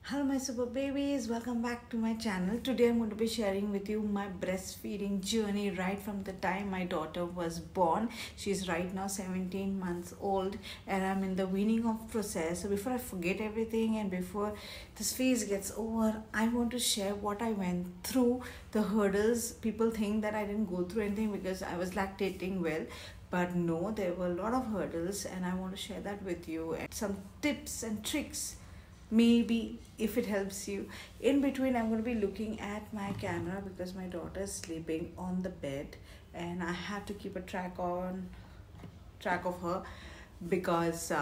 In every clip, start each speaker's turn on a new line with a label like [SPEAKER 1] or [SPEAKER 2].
[SPEAKER 1] Hello, my super babies. Welcome back to my channel. Today, I'm going to be sharing with you my breastfeeding journey right from the time my daughter was born. She's right now 17 months old, and I'm in the weaning off process. So, before I forget everything and before this phase gets over, I want to share what I went through, the hurdles. People think that I didn't go through anything because I was lactating well. But no, there were a lot of hurdles, and I want to share that with you and some tips and tricks maybe if it helps you. In between, I'm going to be looking at my camera because my daughter is sleeping on the bed and I have to keep a track of her because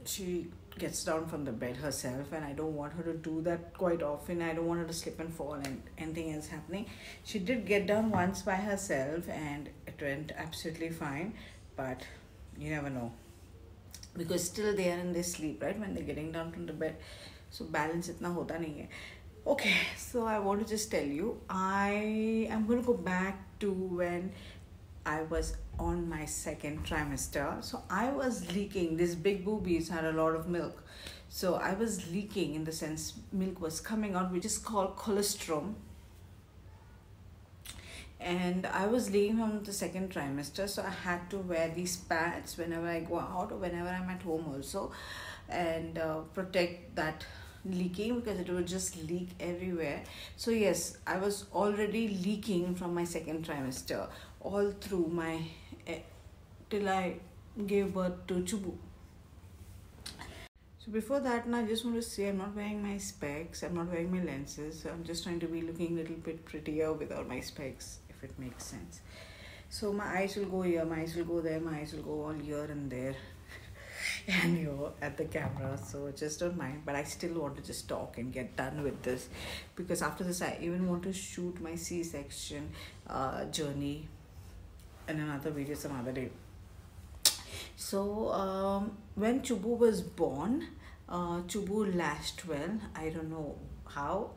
[SPEAKER 1] she gets down from the bed herself and I don't want her to do that quite often. I don't want her to slip and fall and anything else happening. She did get down once by herself and it went absolutely fine, but you never know because still they are in their sleep, right, when they're getting down from the bed. So balance itna hota nahi hai. Okay, so I want to just tell you, I am going to go back to when I was on my second trimester. So I was leaking. These big boobies had a lot of milk. So I was leaking in the sense milk was coming out, which is called colostrum, and I was leaving from the second trimester, so I had to wear these pads whenever I go out or whenever I'm at home also, and protect that leaking because it would just leak everywhere. So yes, I was already leaking from my second trimester all through my till I gave birth to Chubu. So before that, now I just want to say I'm not wearing my specs, I'm not wearing my lenses. So I'm just trying to be looking a little bit prettier without my specs, if it makes sense. So my eyes will go here, my eyes will go there, my eyes will go all here and there and here at the camera. So just don't mind. But I still want to just talk and get done with this because after this I even want to shoot my C-section journey in another video some other day. So when Chubu was born, Chubu latched well. I don't know how.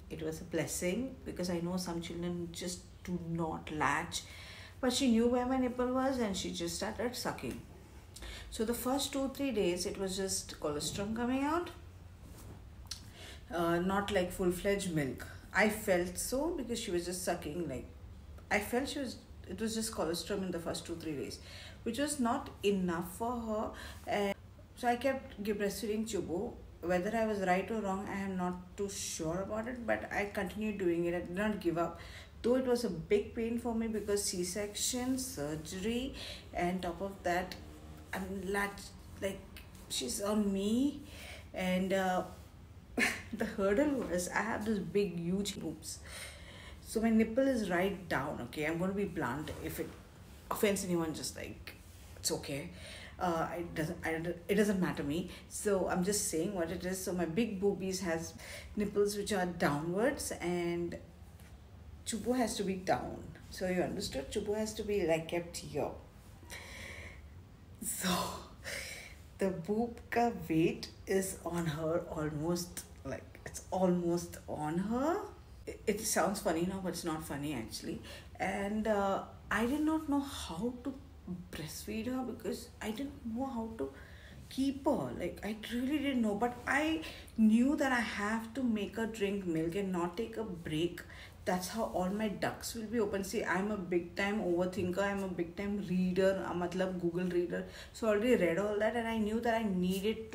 [SPEAKER 1] It was a blessing because I know some children just do not latch. But she knew where my nipple was and she just started sucking. So the first 2-3 days it was just colostrum coming out. Not like full-fledged milk. I felt so because she was just sucking, like I felt it was just colostrum in the first 2-3 days, which was not enough for her. And so I kept breastfeeding Chubu. Whether I was right or wrong, I am not too sure about it, but I continued doing it. I did not give up. Though it was a big pain for me because C-section, surgery, and top of that, I'm like she's on me, and the hurdle was I have this big, huge boobs. So my nipple is right down. Okay, I'm going to be blunt. If it offends anyone, just like it's okay. It doesn't matter me. So I'm just saying what it is. So my big boobies has nipples which are downwards, and Chubu has to be down. So you understood? Chubu has to be like kept here. So the boob ka weight is on her almost, like it's almost on her. It sounds funny now, but it's not funny actually. And I did not know how to breastfeed her because I didn't know how to keep her. Like I really didn't know, but I knew that I have to make her drink milk and not take a break. That's how all my ducts will be open. See, I'm a big time overthinker. I'm a big time reader. Matlab Google reader. So I already read all that, and I knew that I needed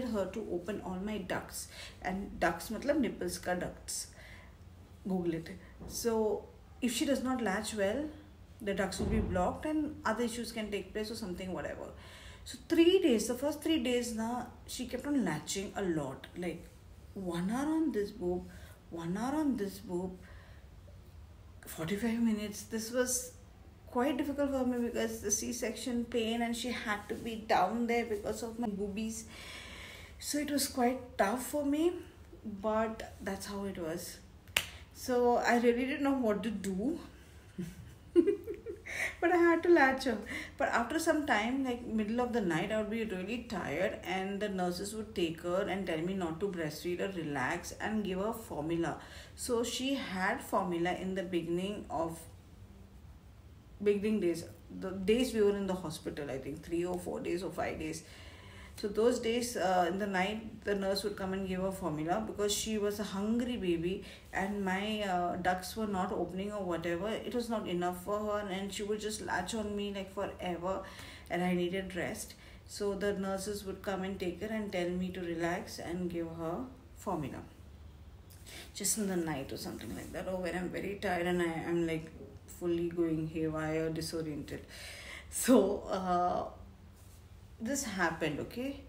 [SPEAKER 1] her to open all my ducts. And ducts matlab nipples ka ducts. Google it. So if she does not latch well, the ducts will be blocked and other issues can take place or something, whatever. So 3 days, the first 3 days she kept on latching a lot. Like 1 hour on this boob, 1 hour on this boob, 45 minutes. This was quite difficult for me because the C-section pain and she had to be down there because of my boobies. So it was quite tough for me, but that's how it was. So I really didn't know what to do. But I had to latch her. But after some time, like middle of the night, I would be really tired and the nurses would take her and tell me not to breastfeed her, relax and give her formula. So she had formula in the beginning days. The days we were in the hospital, I think 3 or 4 days or 5 days. So those days, in the night, the nurse would come and give her formula because she was a hungry baby, and my ducts were not opening or whatever. It was not enough for her, and she would just latch on me like forever, and I needed rest. So the nurses would come and take her and tell me to relax and give her formula just in the night or something like that, or when I'm very tired and I'm like fully going haywire, disoriented. So this happened, okay.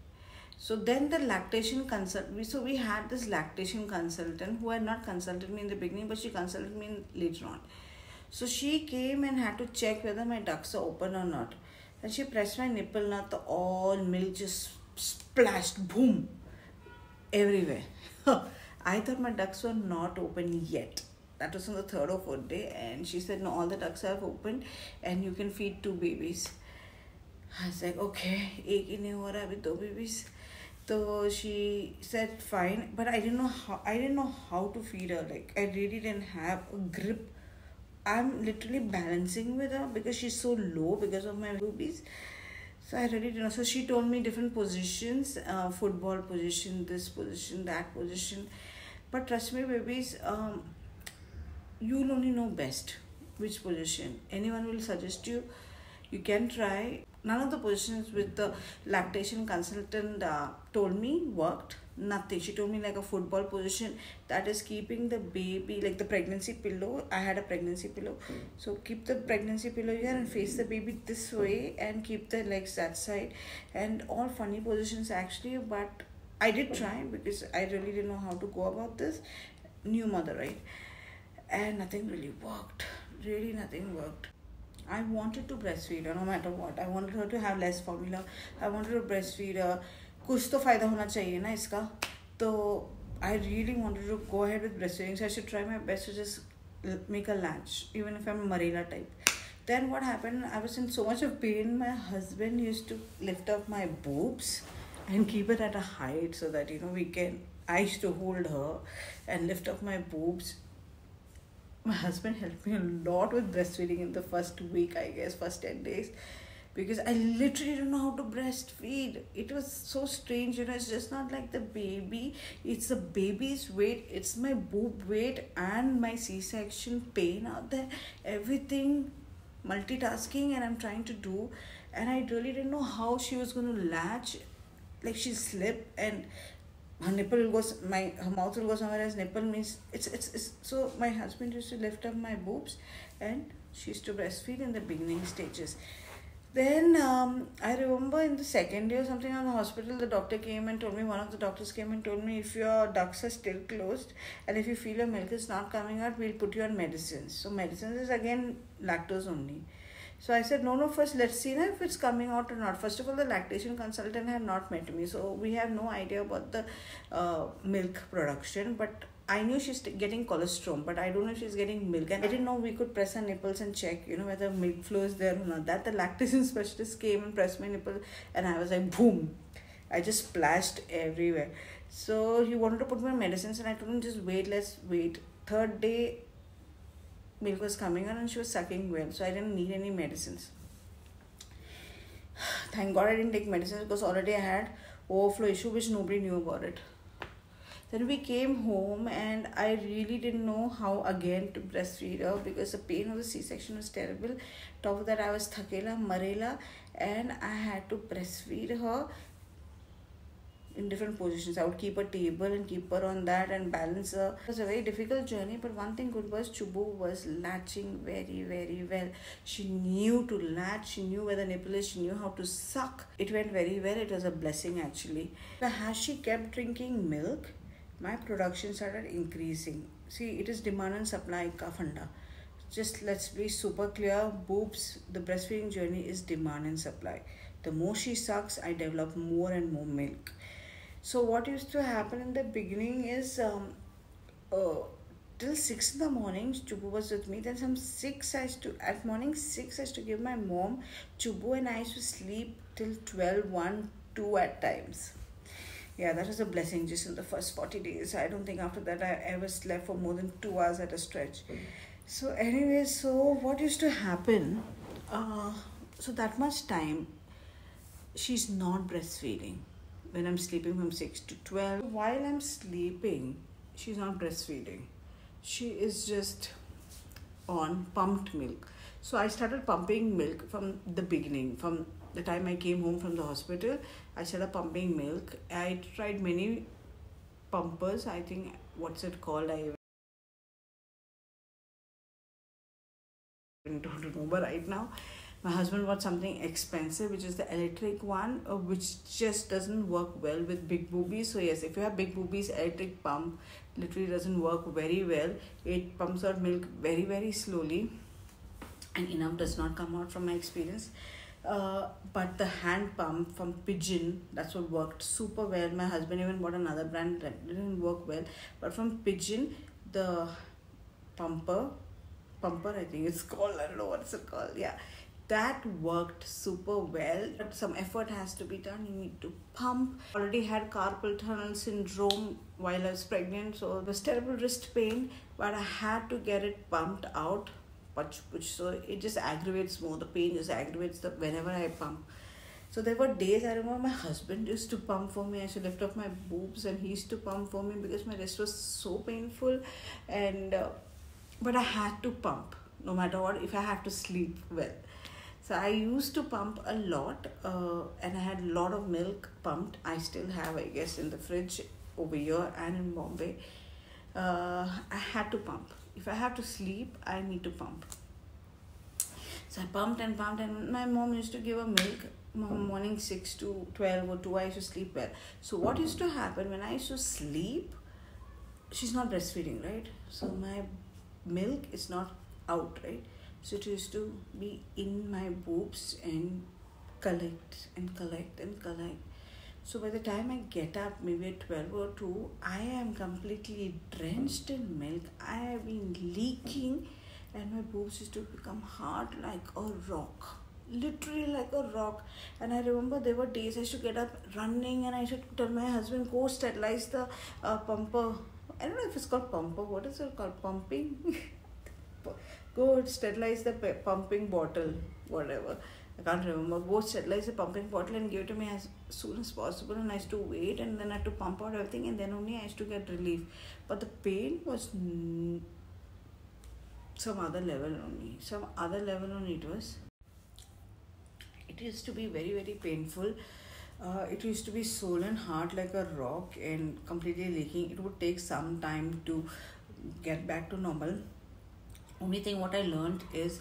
[SPEAKER 1] So then the lactation consult so we had this lactation consultant who had not consulted me in the beginning, but she consulted me later on. So she came and had to check whether my ducts are open or not, and she pressed my nipple, not the all milk just splashed, boom, everywhere. I thought my ducts were not open yet. That was on the third or fourth day, and she said, no, all the ducts have opened and you can feed 2 babies. I was like, okay, एक ही नहीं हो रहा अभी 2 babies. So she said fine, but I didn't know how to feed her. Like, I really didn't have a grip. I'm literally balancing with her because she's so low because of my boobies. So I really didn't know. So she told me different positions, football position, this position, that position. But trust me, babies, you'll only know best which position. Anyone will suggest you. You can try. None of the positions with the lactation consultant told me worked. Nothing. She told me like a football position, that is keeping the baby, like the pregnancy pillow. I had a pregnancy pillow. So keep the pregnancy pillow here and face the baby this way and keep the legs that side. And all funny positions actually, but I did try because I really didn't know how to go about this. New mother, right? And nothing really worked. Really nothing worked. I wanted to breastfeed her no matter what. I wanted her to have less formula. I wanted to breastfeed her. कुछ तो फायदा होना चाहिए ना इसका. तो I really wanted to go ahead with breastfeeding. So I should try my best to just make a latch, even if I'm a Marilla type. Then what happened? I was in so much of pain. My husband used to lift up my boobs and keep it at a height so that I used to hold her and lift up my boobs. My husband helped me a lot with breastfeeding in the first week, I guess, first 10 days. Because I literally don't know how to breastfeed. It was so strange, it's just not like the baby. It's the baby's weight, it's my boob weight and my C-section pain out there. Everything multitasking and I'm trying to do. And I really didn't know how she was going to latch. Like she slipped and her nipple will go, her mouth will go somewhere else. Nipple means it's so my husband used to lift up my boobs and she used to breastfeed in the beginning stages. Then I remember in the second day or something on the hospital, the doctor came and told me, one of the doctors came and told me, if your ducts are still closed and if you feel your milk is not coming out, we'll put you on medicines. So medicines is again lactose only. So I said, no, first let's see if it's coming out or not. First of all, the lactation consultant had not met me. So we have no idea about the milk production. But I knew she's getting colostrum, but I don't know if she's getting milk. And I didn't know we could press her nipples and check, whether milk flow is there or not. That the lactation specialist came and pressed my nipple and I was like, boom. I just splashed everywhere. So he wanted to put me on medicines and I told him, just wait, let's wait. Third day, milk was coming on and she was sucking well. So I didn't need any medicines. Thank God I didn't take medicines because already I had overflow issue which nobody knew about it. Then we came home and I really didn't know how again to breastfeed her because the pain of the C-section was terrible. Top of that, I was thakela, marela, and I had to breastfeed her in different positions. I would keep a table and keep her on that and balance her. It was a very difficult journey, but one thing good was Chubu was latching very, very well. She knew to latch, she knew where the nipple is, she knew how to suck. It went very well. It was a blessing actually. As she kept drinking milk, my production started increasing. See, it is demand and supply ka funda. Just let's be super clear, boobs, the breastfeeding journey is demand and supply. The more she sucks, I develop more and more milk. So what used to happen in the beginning is till 6 in the morning, Chubu was with me. Then at morning 6 I used to give my mom Chubu and I used to sleep till 12, 1, 2 at times. Yeah, that was a blessing just in the first 40 days. I don't think after that I ever slept for more than 2 hours at a stretch. So anyway, so what used to happen, so that much time, she's not breastfeeding. when I'm sleeping from 6 to 12. While I'm sleeping, she's not breastfeeding. She is just on pumped milk. So I started pumping milk from the beginning, from the time I came home from the hospital. I started pumping milk. I tried many pumpers. I think, what's it called? I don't remember right now. My husband bought something expensive, which is the electric one, which just doesn't work well with big boobies. So yes, if you have big boobies, electric pump literally doesn't work very well. It pumps out milk very, very slowly, and enough does not come out from my experience. But the hand pump from Pigeon, that's what worked super well. My husband even bought another brand that didn't work well, but from Pigeon, the pumper, I think it's called, I don't know what's it called. Yeah, that worked super well. But some effort has to be done. You need to pump. Already had carpal tunnel syndrome while I was pregnant, so it was terrible wrist pain, but I had to get it pumped out. So it just aggravates more. The pain just aggravates whenever I pump. So there were days I remember my husband used to pump for me. I used to lift up my boobs and he used to pump for me because my wrist was so painful, and but I had to pump no matter what if I had to sleep well. So I used to pump a lot, and I had a lot of milk pumped. I still have, I guess, in the fridge over here and in Bombay. I had to pump. If I have to sleep, I need to pump. So I pumped and pumped, and my mom used to give her milk morning 6 to 12 or 2. I used to sleep well. So what used to happen when I used to sleep, she's not breastfeeding, right? So my milk is not out, right? So it used to be in my boobs and collect and collect and collect. So by the time I get up, maybe at 12 or 2, I am completely drenched in milk. I have been leaking, and my boobs used to become hard like a rock. Literally like a rock. And I remember there were days I used to get up running, and I should tell my husband, go sterilize the pumper. I don't know if it's called pumper. What is it called? Pumping? Go sterilize the pumping bottle, whatever. I can't remember. Go sterilize the pumping bottle and give it to me as soon as possible. And I used to wait, and then I had to pump out everything, and then only I used to get relief. But the pain was some other level only. Some other level only it was. It used to be very, very painful. It used to be swollen hard like a rock and completely leaking. It would take some time to get back to normal. Only thing what I learned is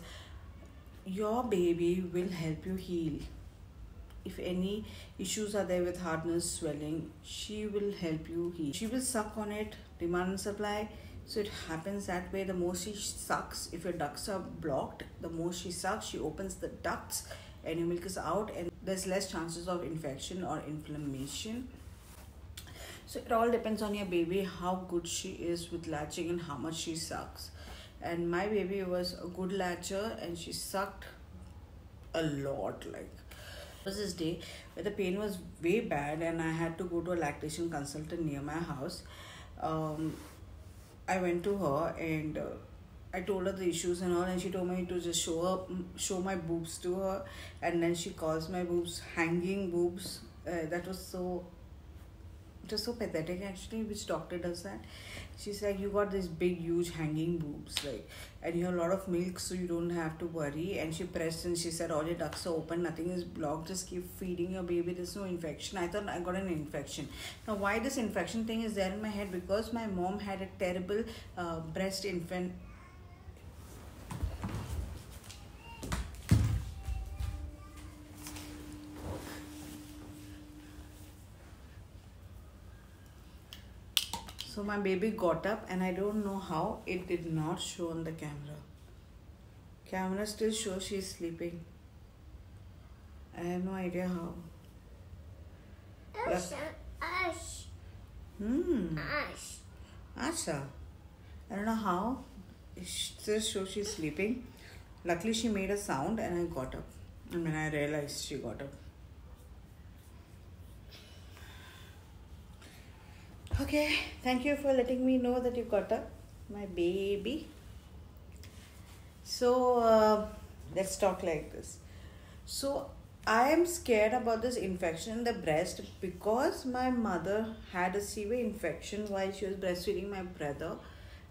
[SPEAKER 1] your baby will help you heal. If any issues are there with hardness, swelling, she will help you heal. She will suck on it, demand and supply. So it happens that way. The more she sucks, if your ducts are blocked, the more she sucks, she opens the ducts and your milk is out, and there's less chances of infection or inflammation. So it all depends on your baby, how good she is with latching and how much she sucks. And my baby was a good latcher, and she sucked a lot. Like, there was this day where the pain was way bad, and I had to go to a lactation consultant near my house. I went to her, and I told her the issues and all, and she told me to just show my boobs to her, and then she calls my boobs hanging boobs. It was so pathetic actually. Which doctor does that? She's like, you got this big huge hanging boobs, like, and you have a lot of milk, so you don't have to worry. And she pressed and she said, all your ducts are open, nothing is blocked, just keep feeding your baby, there's no infection. I thought I got an infection. Now why this infection thing is there in my head? Because my mom had a terrible breast infant. So my baby got up, and I don't know how it did not show on the camera. Camera still shows she's sleeping. I have no idea how.
[SPEAKER 2] Ash. Ash. Ash.
[SPEAKER 1] Asha. I don't know how. It still shows she's sleeping. Luckily she made a sound and I got up. And when I realized she got up. Okay, thank you for letting me know that you got up, my baby. So let's talk like this. So I am scared about this infection in the breast because my mother had a severe infection while she was breastfeeding my brother.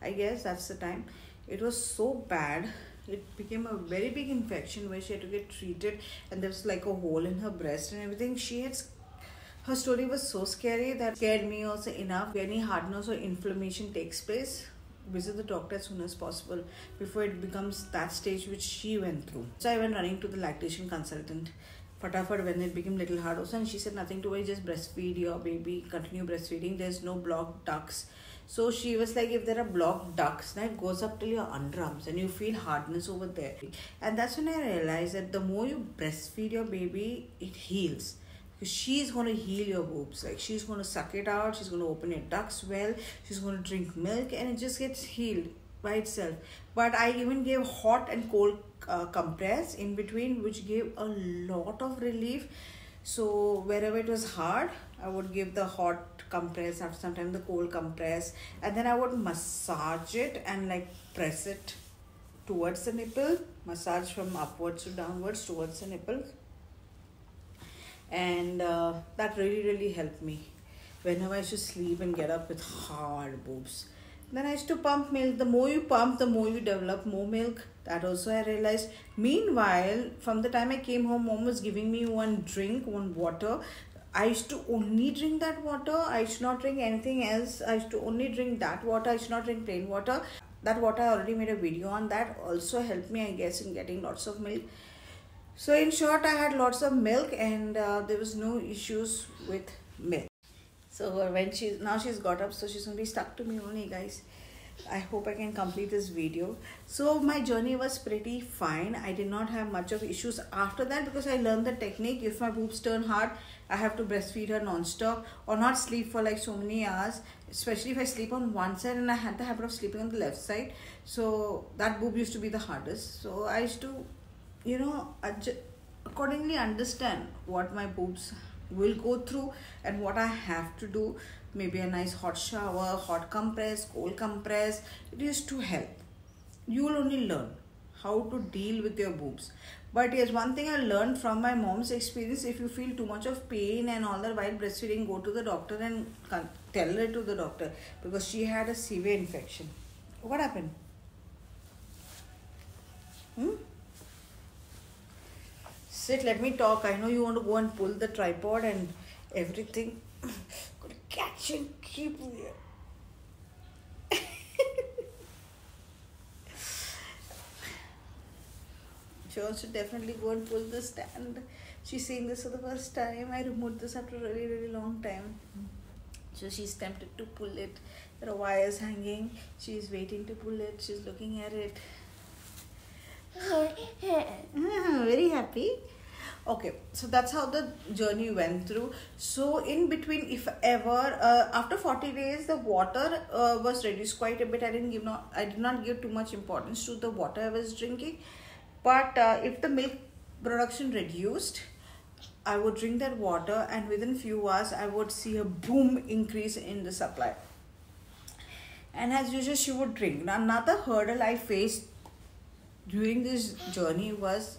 [SPEAKER 1] I guess that's the time. It was so bad. It became a very big infection where she had to get treated, and there was like a hole in her breast and everything. Her story was so scary that scared me also enough. If any hardness or inflammation takes place, visit the doctor as soon as possible before it becomes that stage which she went through. So I went running to the lactation consultant. Fatafat when it became little hard also, and she said nothing to worry, just breastfeed your baby, continue breastfeeding. There's no blocked ducts. So she was like, if there are blocked ducts, now it goes up till your underarms and you feel hardness over there. And that's when I realized that the more you breastfeed your baby, it heals. Because she's going to heal your boobs. Like she's going to suck it out, she's going to open your ducts well, she's going to drink milk, and it just gets healed by itself. But I even gave hot and cold compress in between, which gave a lot of relief. So wherever it was hard, I would give the hot compress, after some time the cold compress, and then I would massage it and like press it towards the nipple, massage from upwards to downwards towards the nipple, and that really helped me whenever I used to sleep and get up with hard boobs. Then I used to pump milk. The more you pump, the more you develop more milk. That also I realized. Meanwhile, from the time I came home, mom was giving me one drink, one water. I used to only drink that water. I used not drink anything else. I used to only drink that water. I used not drink plain water. That water I already made a video on. That also helped me, I guess, in getting lots of milk. So in short, I had lots of milk, and there was no issues with milk. So when she's got up, so she's going to be stuck to me only, guys. I hope I can complete this video. So my journey was pretty fine. I did not have much of issues after that because I learned the technique. If my boobs turn hard, I have to breastfeed her non-stop or not sleep for like so many hours, especially if I sleep on one side, and I had the habit of sleeping on the left side. So that boob used to be the hardest. So I used to, accordingly understand what my boobs will go through and what I have to do. Maybe a nice hot shower, hot compress, cold compress. It used to help. You will only learn how to deal with your boobs. But yes, one thing I learned from my mom's experience, if you feel too much of pain and all that while breastfeeding, go to the doctor and tell her to the doctor, because she had a severe infection. What happened? Sit, let me talk. I know you want to go and pull the tripod and everything. Gotta catch and keep it. She wants to definitely go and pull the stand. She's seeing this for the first time. I removed this after a really long time. So she's tempted to pull it. There are wires hanging. She's waiting to pull it. She's looking at it. Very happy. Okay, so that's how the journey went through. So in between, if ever, after 40 days, the water was reduced quite a bit. I did not give too much importance to the water I was drinking. But if the milk production reduced, I would drink that water, and within few hours, I would see a boom increase in the supply. And as usual, she would drink. Now, another hurdle I faced during this journey was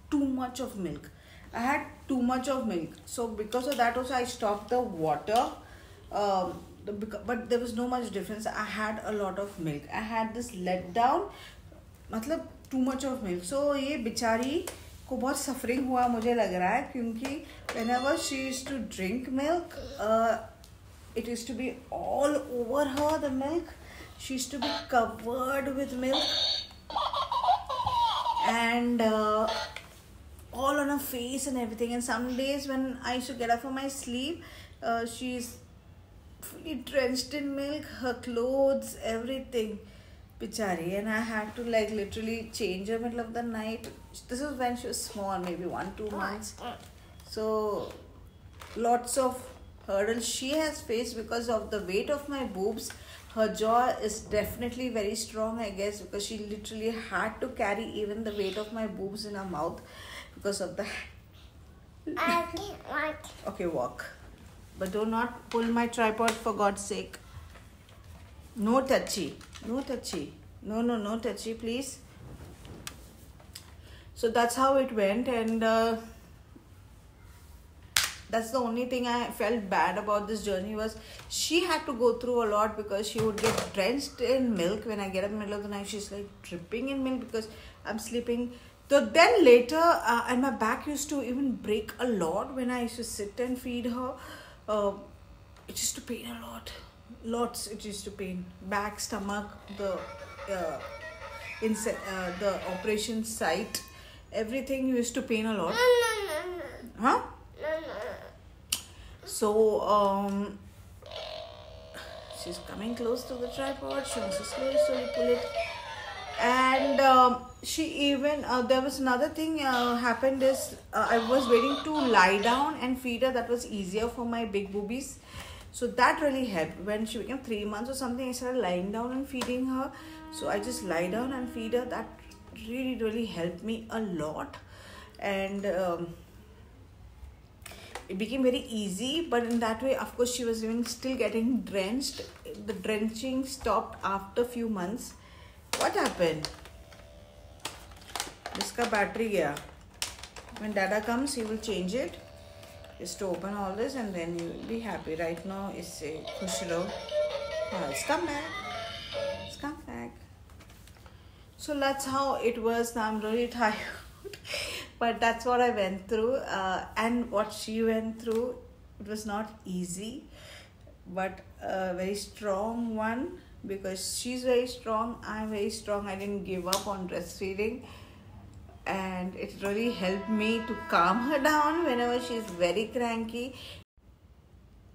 [SPEAKER 1] too much of milk. I had too much of milk. So because of that also, I stopped the water. But there was no much difference. I had a lot of milk. I had this letdown. मतलब too much of milk. So ये बिचारी को बहुत suffering हुआ मुझे लग रहा है, क्योंकि whenever she used to drink milk, it used to be all over her, the milk. She used to be covered with milk. And all on her face and everything. And some days when I used to get up from my sleep, she's fully drenched in milk, her clothes, everything. Bichari. And I had to like literally change her middle of the night. This was when she was small, maybe 1-2 months. So lots of hurdles she has faced because of the weight of my boobs. Her jaw is definitely very strong, I guess, because she literally had to carry even the weight of my boobs in her mouth because of the...
[SPEAKER 2] I can't walk.
[SPEAKER 1] Okay, walk. But do not pull my tripod, for God's sake. No touchy. No touchy. No touchy, please. So that's how it went. And That's the only thing I felt bad about this journey was she had to go through a lot because she would get drenched in milk. When I get up in the middle of the night, she's like dripping in milk because I'm sleeping. So then later, and my back used to even break a lot when I used to sit and feed her. It used to pain a lot. Lots it used to pain. Back, stomach, the operation site, everything used to pain a lot. Huh? So she's coming close to the tripod. She wants to slowly pull it. And she even there was another thing happened is I was waiting to lie down and feed her. That was easier for my big boobies. So that really helped. When she became 3 months or something, I started lying down and feeding her. So I just lie down and feed her. That really helped me a lot. And it became very easy. But in that way, of course, she was even still getting drenched. The drenching stopped after a few months. What happened? Iska battery gaya. When Dada comes, he will change it. Just to open all this and then you will be happy. Right now, it's a khushro. It's come back. It's come back. So that's how it was. Now I'm really tired. But that's what I went through. And what she went through, it was not easy. But a very strong one. Because she's very strong, I'm very strong. I didn't give up on breastfeeding. And it really helped me to calm her down whenever she's very cranky.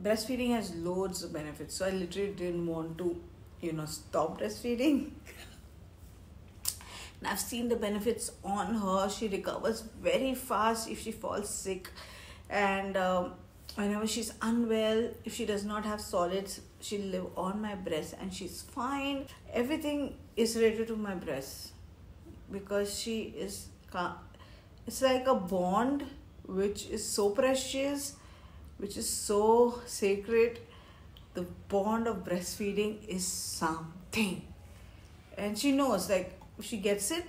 [SPEAKER 1] Breastfeeding has loads of benefits. So I literally didn't want to, stop breastfeeding. And I've seen the benefits on her. She recovers very fast if she falls sick. And whenever she's unwell, if she does not have solids, she'll live on my breast and she's fine. Everything is related to my breast because she is, it's like a bond which is so precious, which is so sacred. The bond of breastfeeding is something. And she knows, like, if she gets it,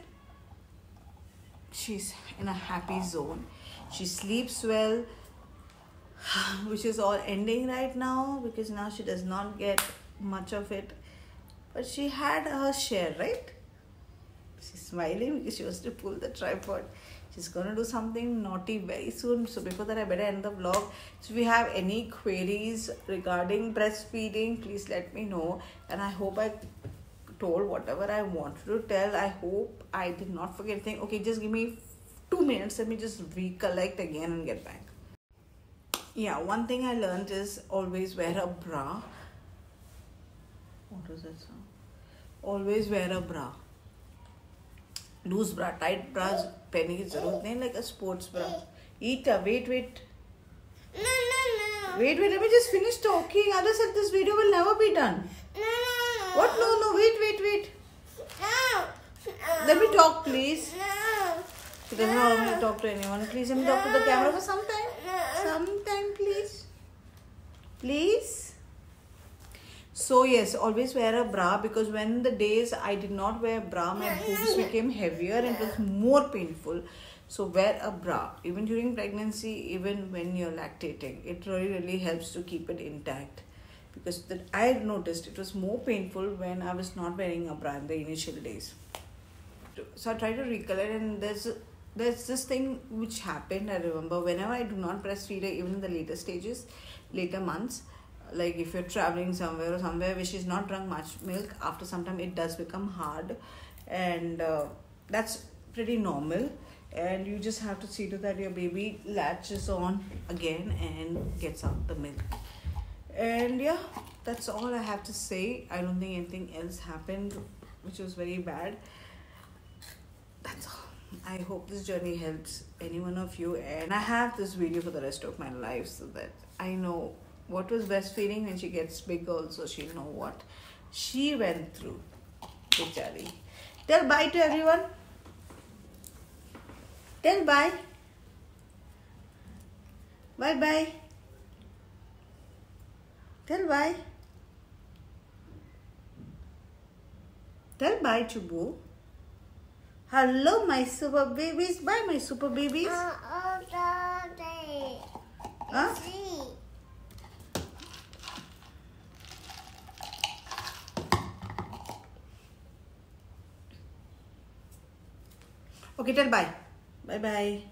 [SPEAKER 1] she's in a happy zone. She sleeps well, which is all ending right now because now she does not get much of it. But she had her share, right? She's smiling because she wants to pull the tripod. She's going to do something naughty very soon. So before that, I better end the vlog. So if you have any queries regarding breastfeeding, please let me know. And I hope I told whatever I wanted to tell. I hope I did not forget anything. Okay, just give me 2 minutes. Let me just recollect again and get back. Yeah, one thing I learned is always wear a bra. What was that sound? Always wear a bra. Loose bra, tight bras, pehne ki zarurat nahi, like a sports bra. Wait.
[SPEAKER 2] No.
[SPEAKER 1] Wait, let me just finish talking. Otherwise, this video will never be done.
[SPEAKER 2] No.
[SPEAKER 1] What? No, wait.
[SPEAKER 2] No.
[SPEAKER 1] Let me talk, please.
[SPEAKER 2] No.
[SPEAKER 1] She doesn't want me to talk to anyone. Please let me talk to the camera for some time. Sometime, please. Please. So yes, always wear a bra because when the days I did not wear a bra, my boobs became heavier and it was more painful. So wear a bra. Even during pregnancy, even when you're lactating, it really helps to keep it intact. Because I noticed it was more painful when I was not wearing a bra in the initial days. So I try to recollect, and there's this thing which happened. I remember whenever I do not breastfeed her, even in the later months, like if you're traveling somewhere where she's not drunk much milk, after some time it does become hard, and that's pretty normal. And you just have to see to that your baby latches on again and gets out the milk. And yeah, that's all I have to say. I don't think anything else happened which was very bad. That's all. I hope this journey helps any one of you, and I have this video for the rest of my life so that I know what was breastfeeding. When she gets big also, she'll know what she went through. Bichari. Tell bye to everyone. Tell bye. Bye. Tell bye. Tell bye, Chubu. Hello, my super babies. Bye, my super babies. Huh?
[SPEAKER 2] See.
[SPEAKER 1] Okay, tell bye. Bye bye.